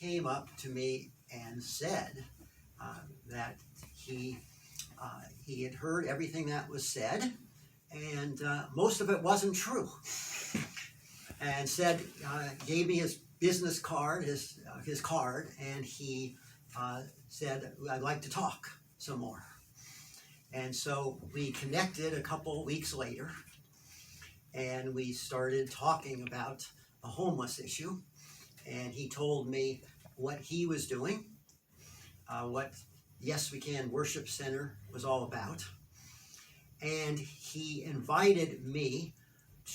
came up to me and said that he had heard everything that was said, and most of it wasn't true. And said, gave me his business card, his card, and he said, "I'd like to talk some more." And so we connected a couple weeks later, and we started talking about the homeless issue. And he told me what he was doing, what Yes We Can Worship Center was all about. And he invited me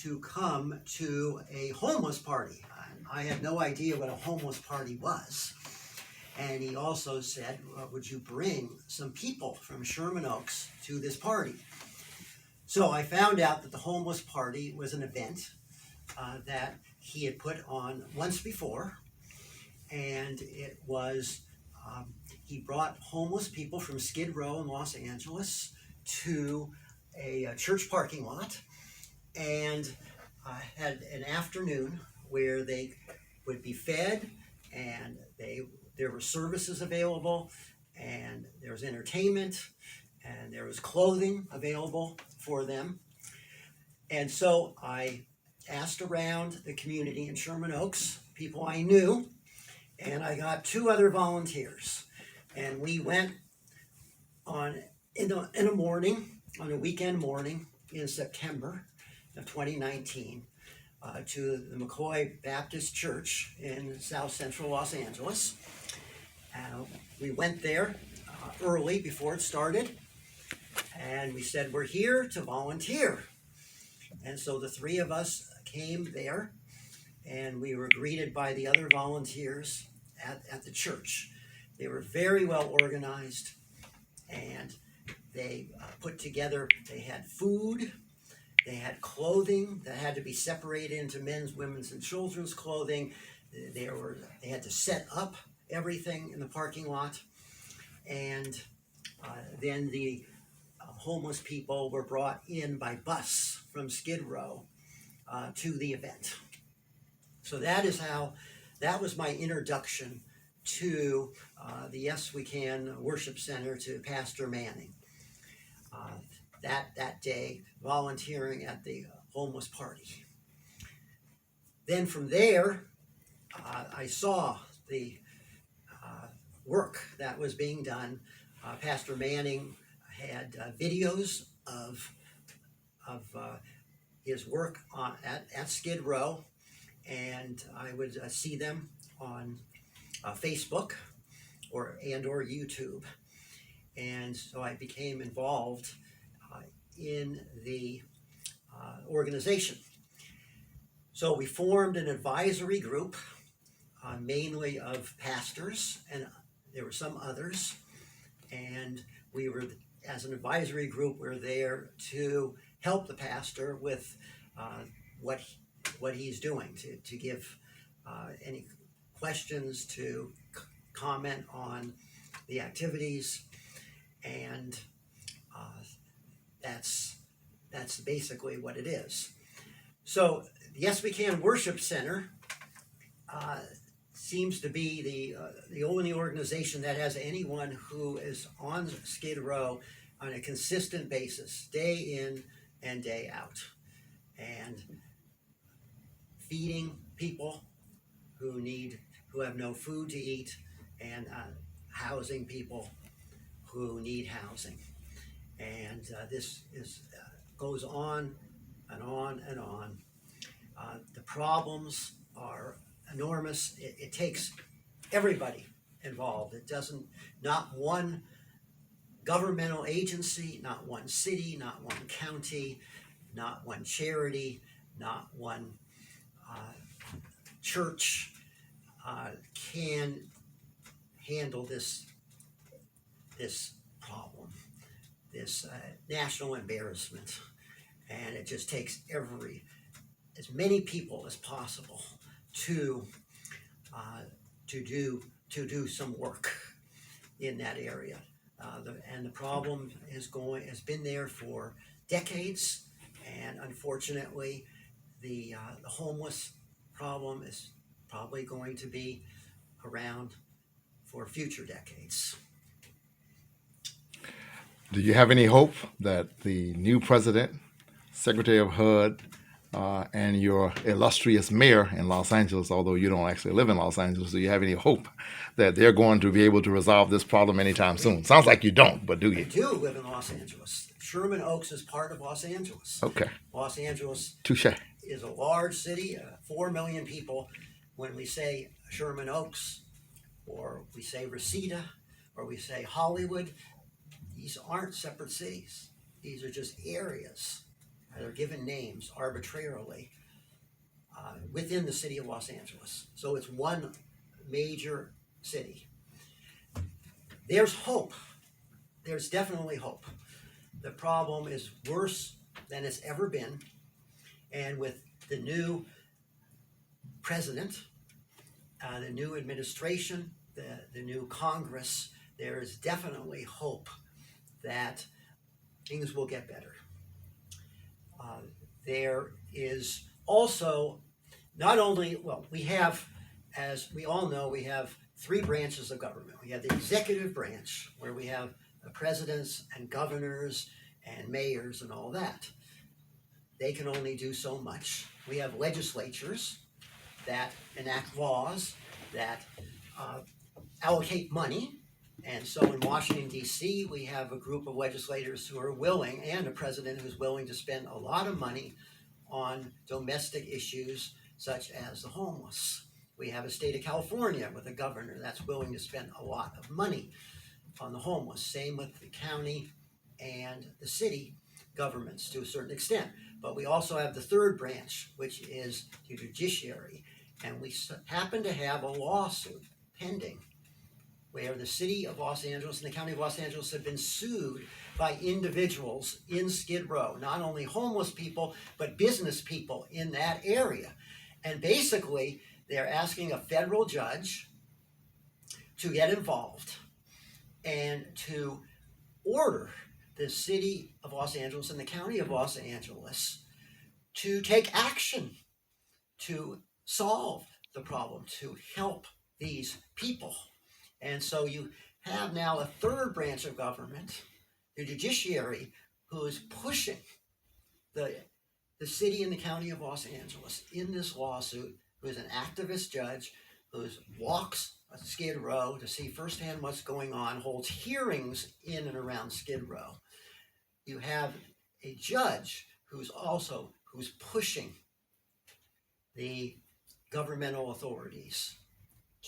to come to a homeless party. I had no idea what a homeless party was. And he also said, would you bring some people from Sherman Oaks to this party? So I found out that the homeless party was an event that he had put on once before. And it was, he brought homeless people from Skid Row in Los Angeles to a church parking lot, and had an afternoon where they would be fed, and there were services available, and there was entertainment, and there was clothing available for them. And so I asked around the community in Sherman Oaks, people I knew, and I got 2 other volunteers. And we went in a morning, on a weekend morning in September of 2019, to the McCoy Baptist Church in South Central Los Angeles. We went there early before it started, and we said, we're here to volunteer. And so the 3 of us came there, and we were greeted by the other volunteers at the church. They were very well organized, and they put together, they had food, they had clothing that had to be separated into men's, women's, and children's clothing. They had to set up everything in the parking lot. And then the homeless people were brought in by bus from Skid Row to the event. So that was my introduction to the Yes We Can Worship Center, to Pastor Manning. That day, volunteering at the homeless party. Then from there, I saw the work that was being done. Pastor Manning had videos of his work at Skid Row, and I would see them on Facebook or YouTube. And so I became involved in the organization. So we formed an advisory group, mainly of pastors, and there were some others. And we were, as an advisory group, we're there to help the pastor with what he's doing, to give any questions, to comment on the activities, and that's basically what it is. So Yes We Can Worship Center seems to be the only organization that has anyone who is on Skid Row on a consistent basis, day in and day out, and feeding people who have no food to eat, and housing people who need housing. And this goes on and on and on. The problems are enormous. It takes everybody involved. Not one governmental agency, not one city, not one county, not one charity, not one church can handle this problem, this national embarrassment. And it just takes as many people as possible to do some work in that area. And the problem has been there for decades, and unfortunately, the homeless problem is probably going to be around for future decades. Do you have any hope that the new president, Secretary of HUD, and your illustrious mayor in Los Angeles, although you don't actually live in Los Angeles, do you have any hope that they're going to be able to resolve this problem anytime soon? Sounds like you don't, but do I you? do live in Los Angeles. Sherman Oaks is part of Los Angeles. Okay. Los Angeles Touche. is a large city, 4 million people. When we say Sherman Oaks, or we say Reseda, or we say Hollywood, these aren't separate cities. These are just areas that are given names arbitrarily within the city of Los Angeles. So it's one major city. There's hope. There's definitely hope. The problem is worse than it's ever been. And with the new president, the new administration, the new Congress, there is definitely hope that things will get better. There is also not only, well, we have, as we all know, we have 3 branches of government. We have the executive branch, where we have the presidents and governors and mayors and all that. They can only do so much. We have legislatures that enact laws, that allocate money. And so in Washington, D.C., we have a group of legislators who are willing, and a president who's willing to spend a lot of money on domestic issues such as the homeless. We have a state of California with a governor that's willing to spend a lot of money on the homeless. Same with the county and the city governments to a certain extent. But we also have the third branch, which is the judiciary. And we happen to have a lawsuit pending where the city of Los Angeles and the county of Los Angeles have been sued by individuals in Skid Row, not only homeless people, but business people in that area. And basically, they're asking a federal judge to get involved and to order the city of Los Angeles and the county of Los Angeles to take action to solve the problem, to help these people. And so you have now a third branch of government, the judiciary, who is pushing the city and the county of Los Angeles in this lawsuit, who is an activist judge, who walks Skid Row to see firsthand what's going on, holds hearings in and around Skid Row. You have a judge who's pushing the governmental authorities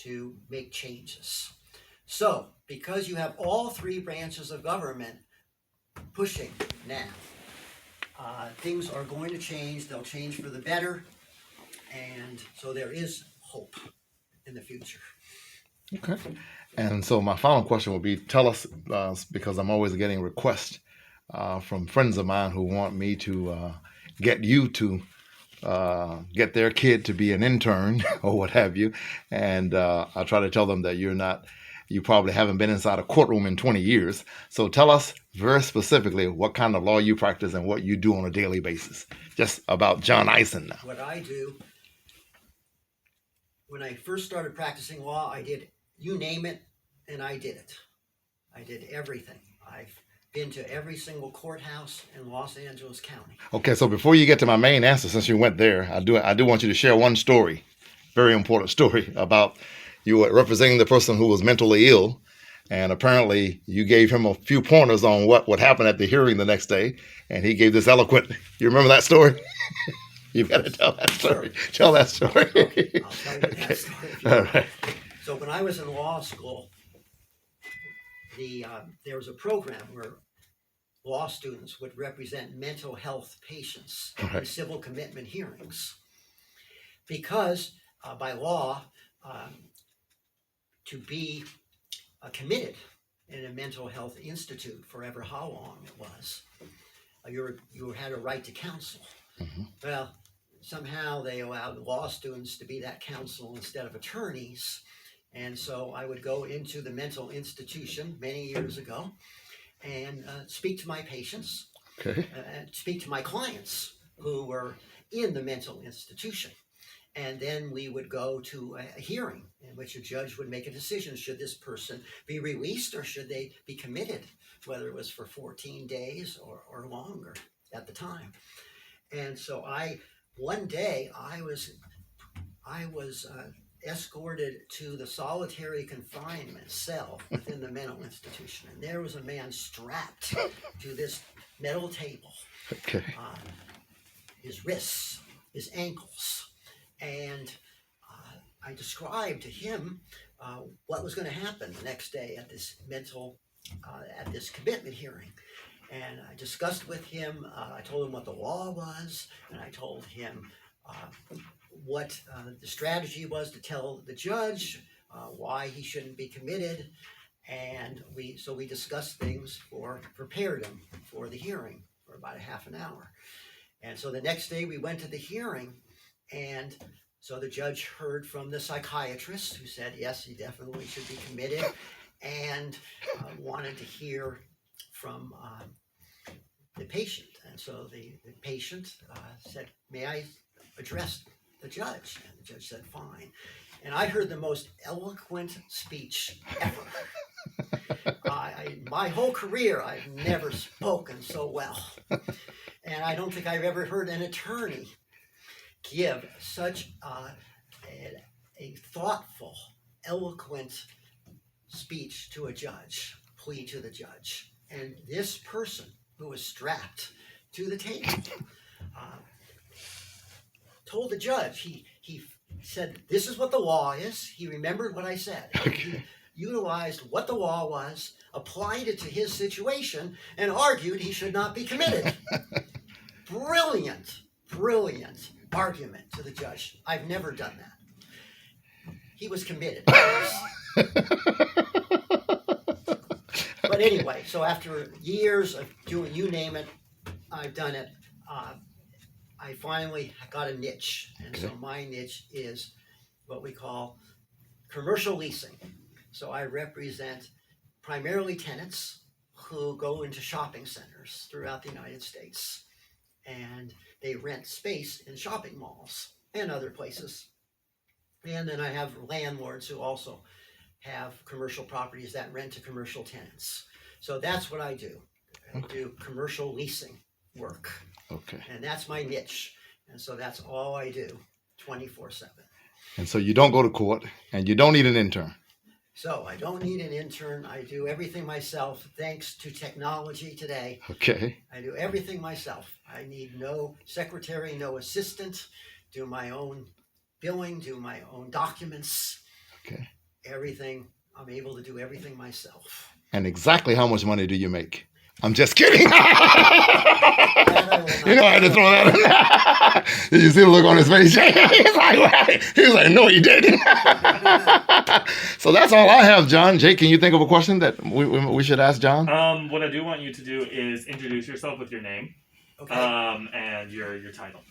to make changes. So, because you have all 3 branches of government pushing now, things are going to change. They'll change for the better. And so there is hope in the future. Okay. And so my final question would be, tell us, because I'm always getting requests from friends of mine who want me to get you to get their kid to be an intern or what have you. And I try to tell them that you probably haven't been inside a courtroom in 20 years. So tell us very specifically what kind of law you practice and what you do on a daily basis. Just about John Eisen now. What I do, when I first started practicing law, I did, you name it, and I did it. I did everything. I've been to every single courthouse in Los Angeles County. Okay, so before you get to my main answer, since you went there, I do want you to share one story, very important story, about you were representing the person who was mentally ill, and apparently you gave him a few pointers on what would happen at the hearing the next day, and he gave this eloquent, you remember that story? You got to tell that story. Sure. Tell that story. I'll tell you that story. All right. So when I was in law school, there was a program where law students would represent mental health patients in civil commitment hearings. Because by law, to be committed in a mental health institute, forever how long it was, you had a right to counsel. Mm-hmm. Well, somehow they allowed law students to be that counsel instead of attorneys. And so I would go into the mental institution many years ago and speak to my patients, and speak to my clients who were in the mental institution. And then we would go to a hearing in which a judge would make a decision. Should this person be released or should they be committed, whether it was for 14 days or longer at the time. And so one day I was escorted to the solitary confinement cell within the mental institution. And there was a man strapped to this metal table, Okay. his wrists, his ankles. And I described to him what was going to happen the next day at this commitment hearing. And I discussed with him, I told him what the law was, and I told him what the strategy was to tell the judge why he shouldn't be committed. And we discussed things prepared him for the hearing for about a half an hour. And so the next day we went to the hearing, and so the judge heard from the psychiatrist who said, yes, he definitely should be committed, and wanted to hear from the patient. And so the patient said, may I address the judge? And the judge said, fine. And I heard the most eloquent speech ever. My whole career, I've never spoken so well. And I don't think I've ever heard an attorney give such a thoughtful, eloquent speech to a judge, plea to the judge. And this person who was strapped to the table told the judge, he said, this is what the law is. He remembered what I said. He utilized what the law was, applied it to his situation, and argued he should not be committed. Brilliant argument to the judge. I've never done that. He was committed. But anyway, so after years of doing, you name it, I've done it. I finally got a niche. And so my niche is what we call commercial leasing. So I represent primarily tenants who go into shopping centers throughout the United States. And they rent space in shopping malls and other places. And then I have landlords who also have commercial properties that rent to commercial tenants. So that's what I do. I do commercial leasing work. Okay. And that's my niche. And so that's all I do 24/7. And so you don't go to court and you don't need an intern. So I don't need an intern. I do everything myself thanks to technology today. Okay. I do everything myself. I need no secretary, no assistant, do my own billing, do my own documents. Okay. Everything. I'm able to do everything myself. And exactly how much money do you make? I'm just kidding. You know, I had to throw that in there. Did you see the look on his face? He was like, no, he didn't. So that's all I have, John. Jake, can you think of a question that we should ask John? What I do want you to do is introduce yourself with your name, Okay. and your title.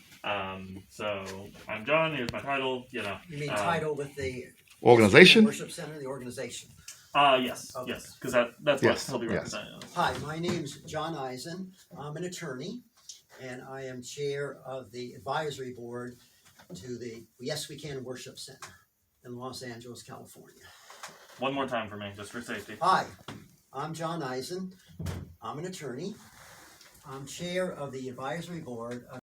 So I'm John. Here's my title. You know. You mean title with the Organization? Worship Center, the organization. Yes, Okay. yes, because that's Yes, what he'll be yes. representing. Hi, my name's John Eisen. I'm an attorney, and I am chair of the advisory board to the Yes We Can Worship Center in Los Angeles, California. One more time for me, just for safety. Hi, I'm John Eisen. I'm an attorney. I'm chair of the advisory board of